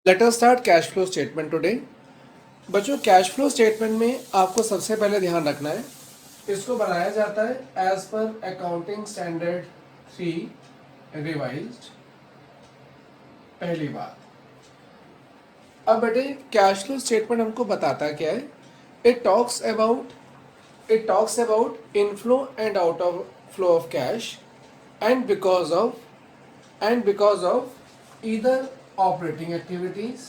Let us start cash flow statement today. बच्चों, cash flow statement में आपको सबसे पहले ध्यान रखना है, इसको बनाया जाता है as per accounting standard 3 revised. पहली बात, अब बेटे कैश फ्लो स्टेटमेंट हमको बताता क्या है? It talks about inflow and out of flow of cash and because of either operating activities.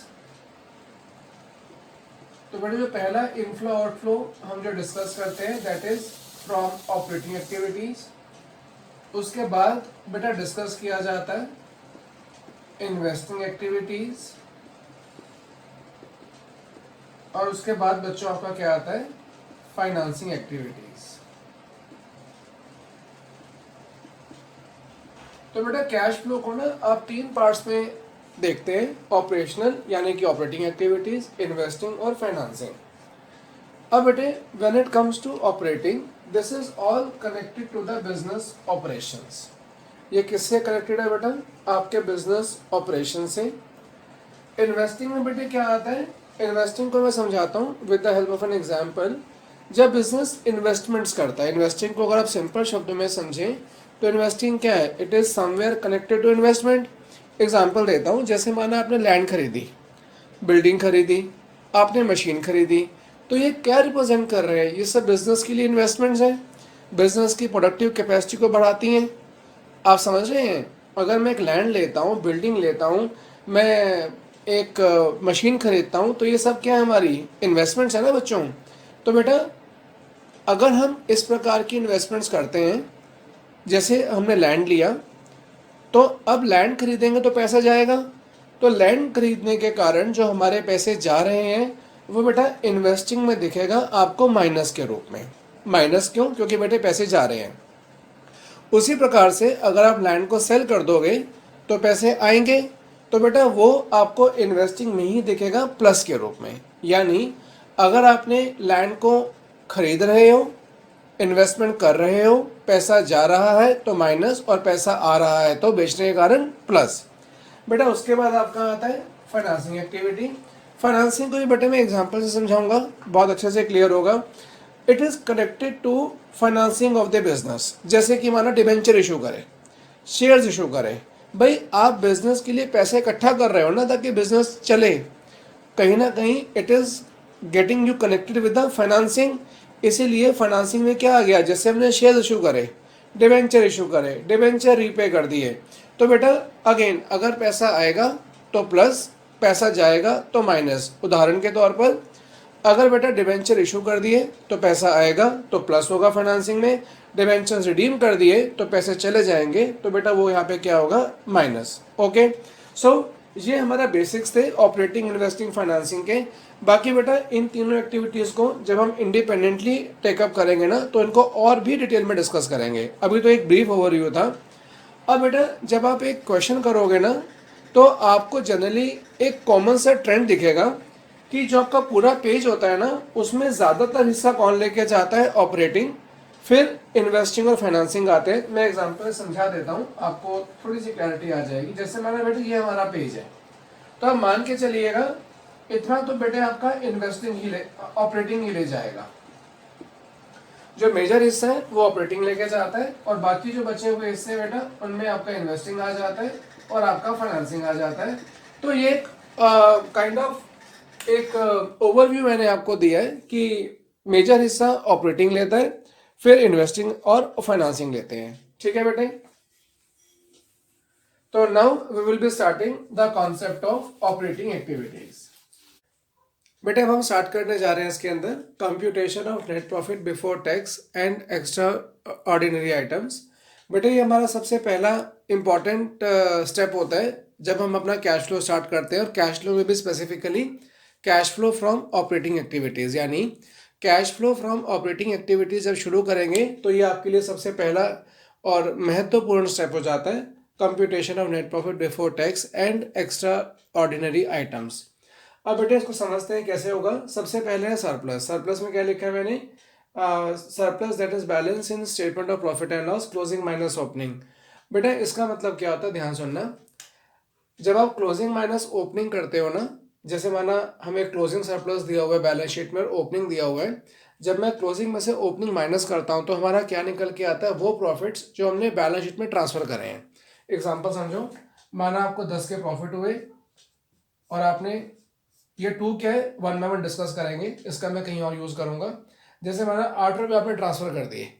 तो बेटे जो पहला इनफ्लो आउटफ्लो हम जो डिस्कस करते हैं that is from operating activities. उसके बाद बेटा डिस्कस किया जाता है इन्वेस्टिंग एक्टिविटीज, और उसके बाद बच्चों आपका क्या आता है? Financing activities. तो बेटा कैश फ्लो को ना आप 3 पार्ट्स में देखते हैं, ऑपरेशनल यानी कि ऑपरेटिंग एक्टिविटीज, इन्वेस्टिंग और फाइनेंसिंग। अब बेटे when it comes to operating, this is all connected to the business operations. ये किससे कनेक्टेड है बेटा? आपके बिजनेस ऑपरेशन से। इन्वेस्टिंग में बेटे क्या आता है? इन्वेस्टिंग को मैं समझाता हूँ with the help of an example. जब बिजनेस इन्वेस्टमेंट्स करता है, इन्वेस्टिंग को अगर आप सिंपल शब्दों में समझें तो इन्वेस्टिंग क्या है? It is somewhere connected to investment. Example देता हूँ, जैसे माना आपने लैंड खरीदी, बिल्डिंग खरीदी, आपने मशीन खरीदी, तो ये क्या रिप्रेजेंट कर रहे हैं? ये सब बिजनेस के लिए इन्वेस्टमेंट्स हैं, बिजनेस की प्रोडक्टिव कैपेसिटी को बढ़ाती हैं। आप समझ रहे हैं? अगर मैं एक लैंड लेता हूँ, बिल्डिंग लेता हूँ, मैं एक मशीन खरीदता हूँ, तो ये सब क्या है? हमारी इन्वेस्टमेंट्स है ना बच्चों। तो बेटा अगर हम इस प्रकार की इन्वेस्टमेंट्स करते हैं, जैसे हमने लैंड लिया, तो अब लैंड खरीदेंगे तो पैसा जाएगा, तो लैंड खरीदने के कारण जो हमारे पैसे जा रहे हैं वो बेटा इन्वेस्टिंग में दिखेगा आपको माइनस के रूप में। माइनस क्यों? क्योंकि बेटे पैसे जा रहे हैं। उसी प्रकार से अगर आप लैंड को सेल कर दोगे तो पैसे आएंगे, तो बेटा वो आपको इन्वेस्टिंग में ही दिखेगा प्लस के रूप में। यानी अगर आपने लैंड को खरीद रहे हो, इन्वेस्टमेंट कर रहे हो, पैसा जा रहा है तो माइनस, और पैसा आ रहा है तो बेचने के कारण प्लस। बेटा उसके बाद आपका आता है फाइनेंसिंग एक्टिविटी। फाइनेंसिंग को भी बेटे मैं एग्जांपल से समझाऊंगा, बहुत अच्छे से क्लियर होगा। It is connected to financing of the business. जैसे कि माना डिबेंचर इशू करे, शेयर्स इशू करे, भाई आप बिजनेस के लिए पैसे इकट्ठा कर रहे हो ना ताकि बिजनेस चले, कहीं ना कहीं it is getting you connected with the financing. इसीलिए फाइनेंसिंग में क्या आ गया? जैसे हमने शेयर इशू करे, डिबेंचर इशू करे, डिबेंचर रीपे कर दिए, तो बेटा अगेन अगर पैसा आएगा तो प्लस, पैसा जाएगा तो माइनस। उदाहरण के तौर पर अगर बेटा डिबेंचर इशू कर दिए तो पैसा आएगा तो प्लस होगा फाइनेंसिंग में, डिबेंचर रिडीम कर दिए तो पैसे चले जाएंगे, तो बेटा वो यहाँ पे क्या होगा? माइनस। ओके, सो ये हमारा बेसिक्स थे ऑपरेटिंग, इन्वेस्टिंग, फाइनेंसिंग के। बाकी बेटा इन तीनों एक्टिविटीज़ को जब हम इंडिपेंडेंटली टेकअप करेंगे ना तो इनको और भी डिटेल में डिस्कस करेंगे। अभी तो एक ब्रीफ ओवरव्यू था। अब बेटा जब आप एक क्वेश्चन करोगे ना तो आपको जनरली एक कॉमन सा ट्रेंड दिखेगा कि जो आपका पूरा पेज होता है ना उसमें ज़्यादातर हिस्सा कौन लेके जाता है? ऑपरेटिंग, फिर इन्वेस्टिंग और फाइनेंसिंग आते हैं। मैं एग्जांपल समझा देता हूँ, आपको थोड़ी सी क्लैरिटी आ जाएगी। जैसे मैंने बेटे ये हमारा पेज है, तो आप मान के चलिएगा इतना तो बेटे आपका इन्वेस्टिंग ही ऑपरेटिंग ही ले जाएगा। जो मेजर हिस्सा है वो ऑपरेटिंग लेके जाता है, और बाकी जो बचे हुए हिस्से बेटा उनमें आपका इन्वेस्टिंग आ जाता है और आपका फाइनेंसिंग आ जाता है। तो ये काइंड ऑफ एक ओवरव्यू मैंने आपको दिया है कि मेजर हिस्सा ऑपरेटिंग लेता है, फिर इन्वेस्टिंग और फाइनेंसिंग लेते हैं। ठीक है बेटे, तो now we will be starting the concept of operating activities. बेटे अब हम स्टार्ट करने जा रहे हैं इसके अंदर computation of net profit before tax and extra ordinary items. बेटे ये हमारा सबसे पहला इंपॉर्टेंट स्टेप होता है जब हम अपना कैश फ्लो स्टार्ट करते हैं, और कैश फ्लो में भी specifically cash flow from operating activities. यानी cash flow from operating activities जब शुरू करेंगे तो ये आपके लिए सबसे पहला और महत्वपूर्ण स्टेप हो जाता है, computation of net profit before tax and extra ordinary items. अब बेटे इसको समझते हैं कैसे होगा। सबसे पहले है सरप्लस। सरप्लस में क्या लिखा है मैंने? Surplus that is balance in statement of profit and loss, closing minus opening. बेटा इसका मतलब क्या होता है? ध्यान सुनना। जब आप क्लोजिंग माइनस ओपनिंग करते हो ना, जैसे माना हमें क्लोजिंग सरप्लस दिया हुआ है बैलेंस शीट में और ओपनिंग दिया हुआ है, जब मैं क्लोजिंग में से ओपनिंग माइनस करता हूं तो हमारा क्या निकल के आता है, वो प्रॉफिट्स जो हमने बैलेंस शीट में ट्रांसफर करे हैं। एग्जांपल समझो, माना आपको 10 के प्रॉफिट हुए और आपने ये 2 क्या है 1 बाय 1 डिस्कस करेंगे, इसका मैं कहीं और यूज करूंगा। जैसे माना 8 रुपये आपने ट्रांसफर कर दिए,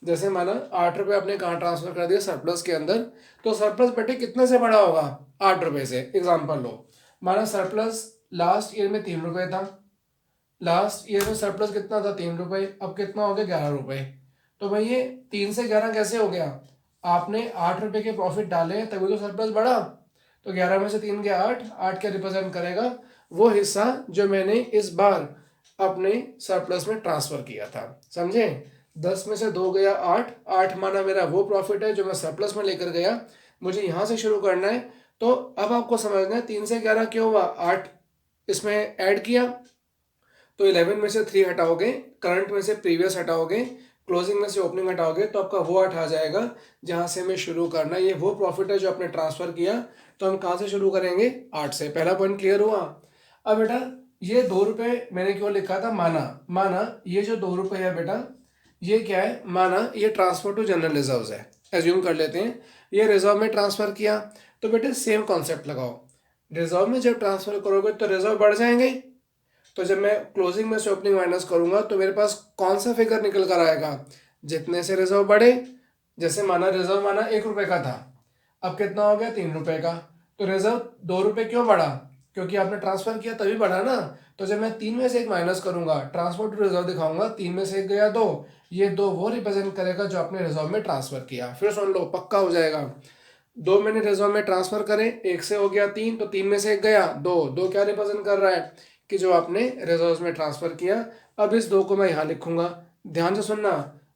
जैसे माना 8 रुपये आपने कहाँ ट्रांसफर कर दिया, सरप्लस के अंदर। तो सरप्लस बेटे कितने से बड़ा होगा, 8 रुपये से। एग्जांपल लो, माना सरप्लस लास्ट ईयर में 3 रुपये था, लास्ट ईयर में सरप्लस कितना था 3 रुपये, अब कितना हो गया 11 रुपये। तो भाई ये 3 से 11 कैसे हो गया, आपने 8 रुपये के प्रॉफिट डाले तभी तो सरप्लस बढ़ा। तो 11 में से 3 गया 8, 8 क्या रिप्रेजेंट करेगा, वो हिस्सा जो मैंने इस बार अपने सरप्लस में ट्रांसफर किया था। समझे, 10 में से 2 गया 8, 8 माना मेरा वो प्रॉफिट है जो मैं सरप्लस में लेकर गया, मुझे यहां से शुरू करना है। तो अब आपको समझना है 3 से 11 क्यों हुआ, 8 इसमें ऐड किया तो 11 में से 3 हटाओगे, करंट में से प्रीवियस हटाओगे, क्लोजिंग में से ओपनिंग हटाओगे, तो आपका वो 8 आ जाएगा जहां से हमें शुरू करना है। ये वो प्रॉफिट है जो आपने ट्रांसफर किया, तो हम कहां से शुरू करेंगे, 8 से। पहला पॉइंट क्लियर हुआ। अब बेटा ये 2 रुपये मैंने क्यों लिखा था, माना ये जो 2 रुपये है बेटा, ये क्या है, माना ये ट्रांसफर टू जनरल रिजर्व है, एज्यूम कर लेते हैं ये रिजर्व में ट्रांसफर किया। तो बेटे सेम कॉन्सेप्ट लगाओ, रिजर्व में जब ट्रांसफर करोगे तो रिजर्व बढ़ जाएंगे, तो जब मैं क्लोजिंग में से ओपनिंग माइनस करूंगा तो मेरे पास कौन सा फिगर निकल कर आएगा, जितने से रिजर्व बढ़े। जैसे माना रिजर्व माना 1 रुपए का था, अब कितना हो गया 3 रुपए का। तो रिजर्व 2 रुपए क्यों बढ़ा, क्योंकि आपने ट्रांसफर किया तभी बढ़ा ना। तो जब मैं 3 में से 1 माइनस करूंगा, ट्रांसफर टू रिजर्व दिखाऊंगा, 3 में से 1 गया 2, ये 2 वो रिप्रेजेंट करेगा जो आपने रिजर्व में ट्रांसफर किया। फिर सुन लो पक्का हो जाएगा, 2 मैंने रिजर्व में ट्रांसफर करे, 1 से हो गया 3, तो 3 में से 1 गया 2, 2 क्या रिप्रेजेंट कर रहा है कि जो आपने रिजर्व में ट्रांसफर किया। अब इस 2 को मैं यहाँ लिखूंगा, ध्यान से सुनना,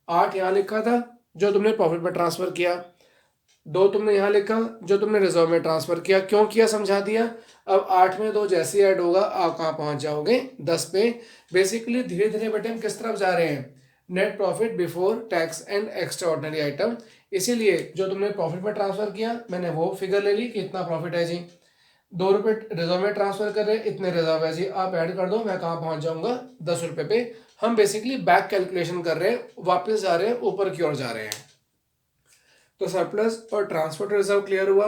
8 यहाँ लिखा था जो तुमने प्रॉफिट में ट्रांसफर किया, 2 तुमने यहाँ लिखा जो तुमने रिजर्व में ट्रांसफर किया। क्यों किया समझा दिया। अब 8 में 2 जैसे ही ऐड होगा आप कहाँ पहुंच जाओगे, 10 पे। बेसिकली धीरे धीरे बेटे हम किस तरफ जा रहे हैं, net profit before tax and extra ordinary item. इसीलिए जो तुमने प्रॉफिट में ट्रांसफर किया मैंने वो फिगर ले ली कि इतना प्रॉफिट है जी, 2 रुपये रिजर्व में ट्रांसफर कर रहे हैं, इतने रिजर्व है जी, आप ऐड कर दो, मैं कहाँ पहुंच जाऊंगा 10 रुपये पे। हम बेसिकली बैक कैलकुलेशन कर रहे हैं, वापस जा रहे हैं, ऊपर की ओर जा रहे हैं। तो सरप्लस और ट्रांसफर टू रिजर्व क्लियर हुआ।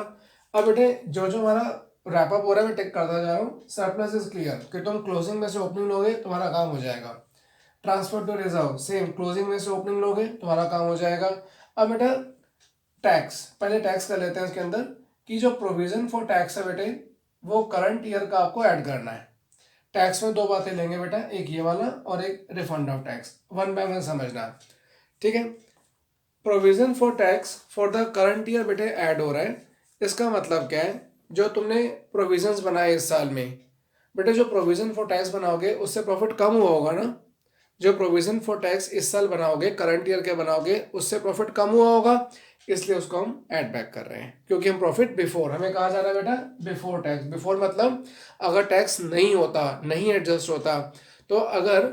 अब बेटे जो जो हमारा रैपअप हो रहा है मैं टिक करता जा रहा हूँ। सरप्लस इज क्लियर कि तुम क्लोजिंग में से ओपनिंग लोगे तुम्हारा काम हो जाएगा। Transfer to reserve same, closing में से ओपनिंग लोगे तुम्हारा काम हो जाएगा। अब बेटा टैक्स, पहले टैक्स कर लेते हैं इसके अंदर कि जो प्रोविजन फॉर टैक्स है बेटे वो करंट ईयर का आपको ऐड करना है। टैक्स में 2 बातें लेंगे बेटा, एक ये वाला और एक रिफंड ऑफ टैक्स, 1 बाय 1 समझना, ठीक है। Provision for tax for the current year बेटे ऐड हो रहा है, इसका मतलब क्या है, जो तुमने प्रोविजंस बनाए इस साल में बेटे, जो प्रोविजन फॉर टैक्स बनाओगे उससे प्रॉफिट कम हुआ होगा ना। जो प्रोविजन फॉर टैक्स इस साल बनाओगे, करंट ईयर के बनाओगे, उससे प्रॉफिट कम हुआ होगा, इसलिए उसको हम ऐड बैक कर रहे हैं। क्योंकि हम प्रॉफिट बिफोर, हमें कहा जा रहा है बेटा बिफोर टैक्स। बिफोर मतलब अगर टैक्स नहीं होता, नहीं एडजस्ट होता, तो अगर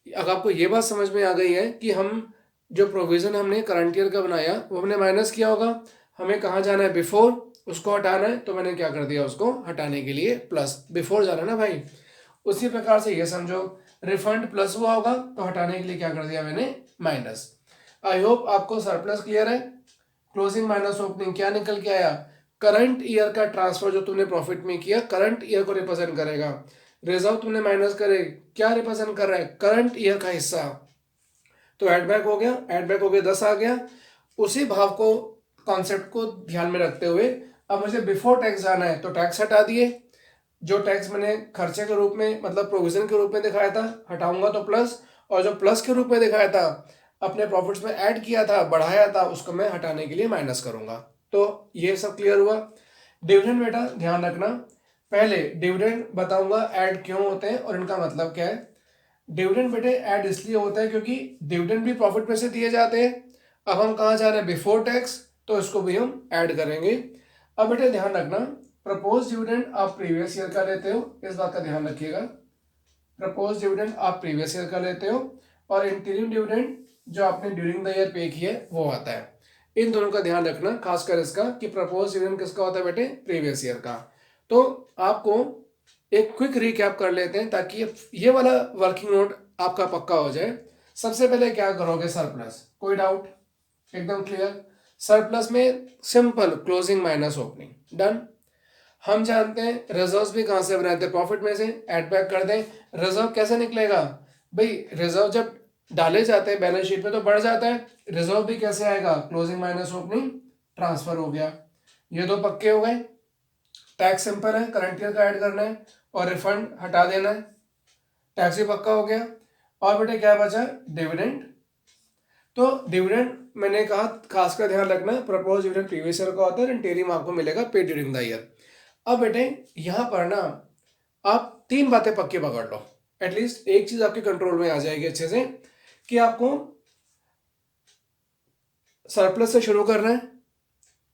आपको ये बात समझ में आ गई है कि हम जो प्रोविजन हमने करंट ईयर का बनाया वो हमने माइनस किया होगा, हमें कहाँ जाना है बिफोर, उसको हटाना है, तो मैंने क्या कर दिया, उसको हटाने के लिए प्लस, बिफोर जाना है ना भाई। उसी प्रकार से ये समझो, रिफंड प्लस हुआ होगा तो हटाने के लिए क्या कर दिया मैंने, माइनस। आई होप आपको सरप्लस क्लियर है। क्लोजिंग माइनस ओपनिंग क्या निकल के आया, करंट ईयर का ट्रांसफर जो तुमने प्रॉफिट में किया करंट ईयर को रिप्रेजेंट करेगा। रिजर्व तुमने माइनस करे, क्या रिप्रेजेंट कर रहा है, करंट ईयर का हिस्सा। तो एड बैक हो गया, एड बैक हो गया, 10 आ गया। उसी भाव को, कॉन्सेप्ट को ध्यान में रखते हुए अब मुझे बिफोर टैक्स जाना है, तो टैक्स हटा दिए। जो टैक्स मैंने खर्चे के रूप में मतलब प्रोविजन के रूप में दिखाया था हटाऊंगा तो प्लस, और जो प्लस के रूप में दिखाया था अपने प्रॉफिट्स में ऐड किया था, बढ़ाया था, उसको मैं हटाने के लिए माइनस करूंगा। तो ये सब क्लियर हुआ। डिविडेंड बेटा ध्यान रखना, पहले डिविडेंड बताऊंगा ऐड क्यों होते हैं और इनका मतलब क्या है। डिविडेंड बेटे ऐड इसलिए होता है क्योंकि डिविडेंड भी प्रॉफिट में से दिए जाते हैं। अब हम कहाँ जा रहे हैं, बिफोर टैक्स, तो इसको भी हम ऐड करेंगे। अब बेटे ध्यान रखना, प्रपोज डिविडेंड आप प्रीवियस ईयर का लेते हो, इस बात का ध्यान रखिएगा। प्रपोज डिविडेंड आप प्रीवियस ईयर का लेते हो और इंटीरिम डिविडेंड जो आपने ड्यूरिंग द ईयर पे किया है वो आता है। इन दोनों का ध्यान रखना, खासकर इसका कि प्रपोज डिविडेंड किसका होता है बेटे, प्रीवियस ईयर का। तो आपको एक क्विक रिकैप कर लेते हैं ताकि ये वाला वर्किंग नोट आपका पक्का हो जाए। सबसे पहले क्या करोगे, सरप्लस, कोई डाउट, एकदम क्लियर। सरप्लस में simple closing minus opening, done. हम जानते हैं रिजर्व भी कहां से बनाते हैं, प्रॉफिट में से, ऐड बैक कर दें। रिजर्व कैसे निकलेगा भाई, रिजर्व जब डाले जाते हैं बैलेंस शीट में तो बढ़ जाता है, रिजर्व भी कैसे आएगा, क्लोजिंग माइनस ओपनिंग, ट्रांसफर हो गया। ये दो पक्के हो गए। टैक्स सिंपल है, करंट ईयर का ऐड करना है और रिफंड हटा देना है, टैक्स भी पक्का हो गया। और बेटे क्या बचा, डिविडेंड। तो डिविडेंड मैंने कहा खासकर ध्यान रखना, प्रपोज डिविडेंड प्रीवियस ईयर का होता है, इंटीरियम आपको मिलेगा पेड ड्यूरिंग द ईयर। अब बेटे यहां पर ना आप तीन बातें पक्की पकड़ लो, एटलीस्ट एक चीज आपके कंट्रोल में आ जाएगी अच्छे से, कि आपको सरप्लस से शुरू करना है,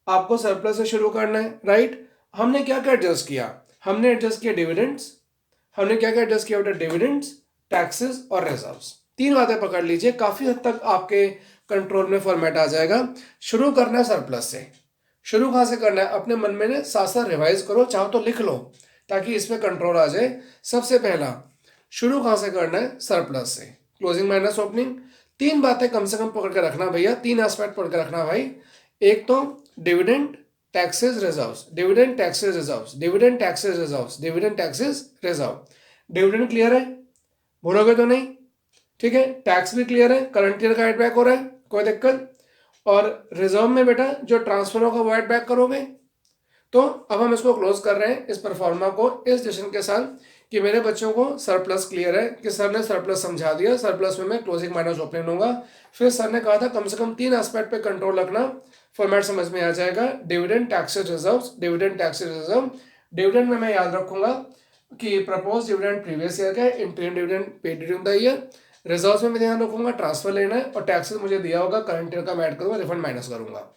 आपको सरप्लस से शुरू करना है, राइट। हमने क्या क्या एडजस्ट किया, हमने एडजस्ट किया डिविडेंड्स, हमने क्या क्या एडजस्ट किया बेटा, डिविडेंड्स, टैक्सेस और रिजर्व्स। तीन बातें पकड़ लीजिए, काफी हद तक आपके कंट्रोल में फॉर्मेट आ जाएगा। शुरू करना है सरप्लस से। शुरू कहां से करना है, अपने मन में ना साथ साथ रिवाइज करो, चाहो तो लिख लो ताकि इसमें कंट्रोल आ जाए। सबसे पहला, शुरू कहां से करना है, सरप्लस से, क्लोजिंग माइनस ओपनिंग। तीन बातें कम से कम पकड़ के रखना भैया, तीन एस्पेक्ट पकड़ के रखना भाई। एक तो dividend, taxes, reserves, dividend, taxes, reserves, dividend, taxes, reserves, dividend, taxes, reserve. Dividend clear है, भूलोगे तो नहीं, ठीक है। टैक्स भी क्लियर है, करंट ईयर का एड बैक हो रहा है, कोई दिक्कत। और रिजर्व में बेटा जो ट्रांसफर होगा वो एड बैक करोगे। तो अब हम इसको क्लोज कर रहे हैं, इस परफॉर्मा को, इस डिसीजन के साथ कि मेरे बच्चों को सरप्लस क्लियर है, कि सर ने सरप्लस समझा दिया, सरप्लस में मैं क्लोजिंग माइनस ओपनिंग लूंगा। फिर सर ने कहा था कम से कम तीन एस्पेक्ट पे कंट्रोल रखना, फॉर्मेट समझ में आ जाएगा, dividend, taxes, reserves, dividend, taxes, reserve. Dividend में मैं याद रखूंगा कि प्रपोज डिविडेंड प्रीवियस ईयर का है, इंटीरियम dividend paid during the year. Reserves में मैं ध्यान रखूंगा ट्रांसफर लेना है, और टैक्सेस मुझे दिया होगा, करंट ईयर का मैं ऐड करूंगा, रिफंड माइनस करूंगा।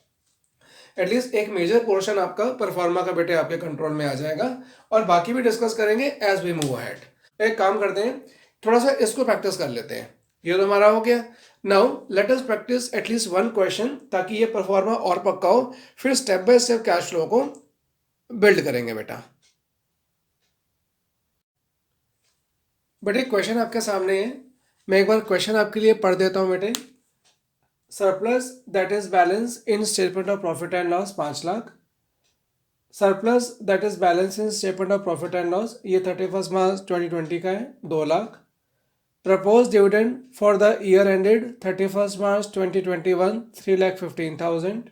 एटलीस्ट एक मेजर पोर्शन आपका परफॉर्मा का बेटे आपके कंट्रोल में आ जाएगा, और बाकी भी डिस्कस करेंगे एज वी मूव अहेड। एक काम करते हैं, थोड़ा सा इसको प्रैक्टिस कर लेते हैं। ये तो हमारा हो गया। Now let us practice at least one question, ताकि ये परफॉर्मा और पक्का हो, फिर step by step cash flow को बिल्ड करेंगे बेटा। बेटे क्वेश्चन आपके सामने है, मैं एक बार क्वेश्चन आपके लिए पढ़ देता हूं बेटे। Surplus that is balance in statement of profit and loss 5 lakh. Surplus that is balance in statement of profit and loss, ये 31 मार्च 2020 का है, 2 lakh. Propose dividend for the year ended 31 March 2021, 3,15,000।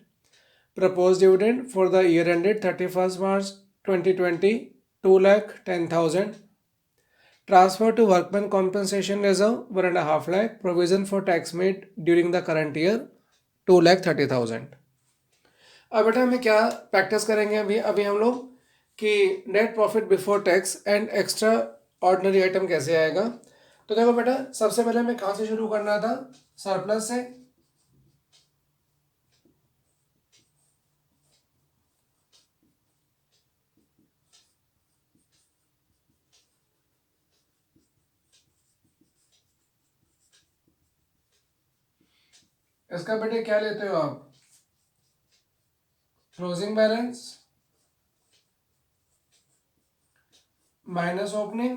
Propose dividend for the year ended 31 March 2020, 2,10,000। Transfer to workman compensation reserve 1.5 lakh. Provision for tax made during the current year 2,30,000. अब बेटा हमें क्या practice करेंगे अभी अभी हम लोग, कि net profit before tax and extra ordinary item कैसे आएगा। तो देखो बेटा, सबसे पहले हमें कहाँ से शुरू करना था, सरप्लस से। इसका बेटे क्या लेते हो आप, क्लोजिंग बैलेंस माइनस ओपनिंग।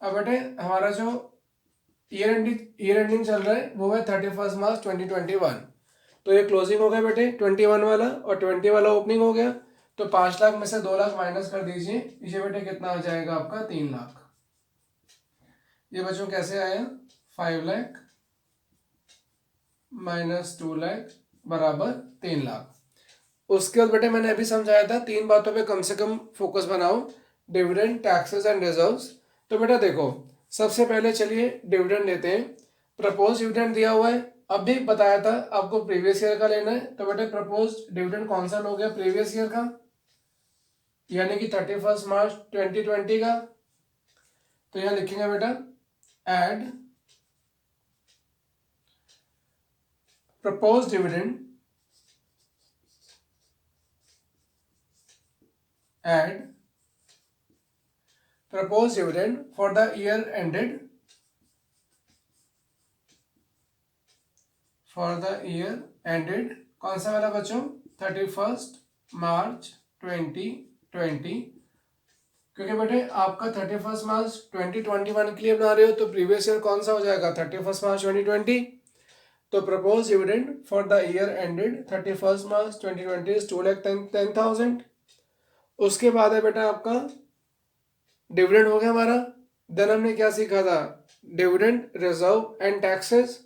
अब बेटे हमारा जो ईयर एंडिंग चल रहा है वो है 31 मार्च 2021, तो ये क्लोजिंग हो गया बेटे 21 वाला, और 20 वाला ओपनिंग हो गया। तो 5 लाख में से 2 लाख माइनस कर दीजिए, ये बेटे कितना आ जाएगा आपका, 3 लाख। ये बच्चों कैसे आया, 5 लाख माइनस 2 लाख बराबर 3 लाख। उसके बाद बेटे मैंने अभी समझाया था, तीन बातों पे कम से कम फोकस बनाओ, डिविडेंड, टैक्सेस एंड रिजर्व्स। तो बेटा देखो, सबसे पहले चलिए डिविडेंड लेते हैं। प्रपोज डिविडेंड दिया हुआ है, अभी बताया था आपको प्रीवियस ईयर का लेना है, तो बेटे प्रपोज डिविडेंड कौन सा हो गया, प्रीवियस ईयर का, यानी कि 31 मार्च 2020 का। तो यहां लिखेंगे बेटा add propose dividend, add proposed dividend for the year ended for the year ended, कौन सा वाला बच्चों, 31 मार्च 2020, क्योंकि बेटे आपका 31 मार्च 2021 के लिए बना रहे हो तो प्रीवियस ईयर कौन सा हो जाएगा, 31 मार्च 2020। तो propose dividend for the year ended 31 March 2020 is 2,10,000। उसके बाद है बेटा आपका डिविडेंड हो गया हमारा। देन हमने क्या सीखा था, dividend reserve and taxes,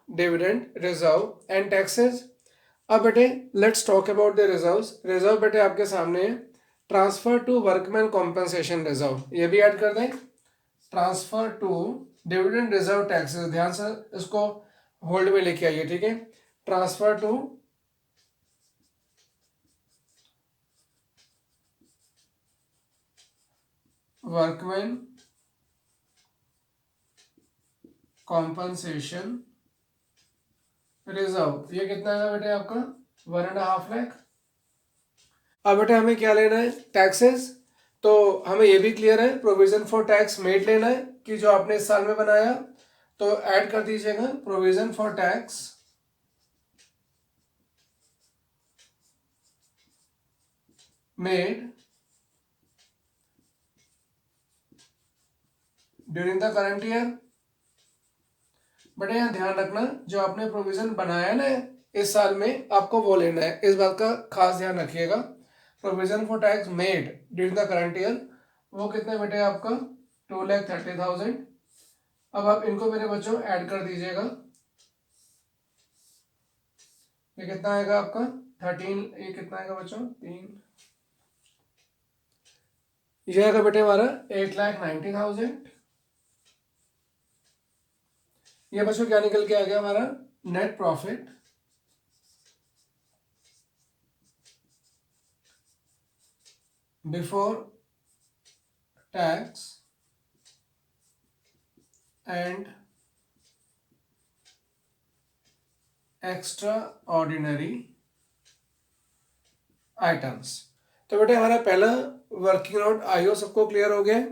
dividend reserve and taxes. अब बेटे let's talk about the reserves. Reserve बेटे आपके सामने है, transfer to workman compensation reserve, ये भी ऐड कर दें। Transfer to dividend reserve taxes, ध्यान से इसको होल्ड में लेके आइए, ठीक है। Transfer to workman compensation reserve, ये कितना है बेटे आपका 1.5 लाख। अब बेटे हमें क्या लेना है, टैक्सेस। तो हमें ये भी क्लियर है, प्रोविजन फॉर टैक्स मेड लेना है कि जो आपने इस साल में बनाया, तो ऐड कर दीजिएगा provision for tax made during the current year. बेटे यहाँ ध्यान रखना, जो आपने प्रोविजन बनाया ना इस साल में, आपको वो लेना है, इस बात का खास ध्यान रखिएगा। Provision for tax made during the current year, वो कितने बेटे आपका 2,30,000। अब आप इनको मेरे बच्चों ऐड कर दीजिएगा, ये कितना आएगा आपका 13, ये कितना आएगा बच्चों 3, ये आएगा बेटे हमारा 8,90,000। ये बच्चों क्या निकल के आ गया हमारा, net profit before tax and extra ordinary items. तो बेटे हमारा पहला वर्किंग नोट आईओ सबको क्लियर हो गया।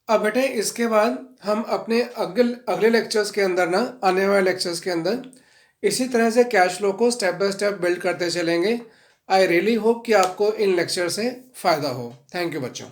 अब बेटे इसके बाद हम अपने अगले लेक्चर्स के अंदर ना, आने वाले लेक्चर्स के अंदर इसी तरह से कैश फ्लो को स्टेप बाय स्टेप बिल्ड करते चलेंगे। आई रियली होप कि आपको इन लेक्चर से फ़ायदा हो। थैंक यू बच्चों।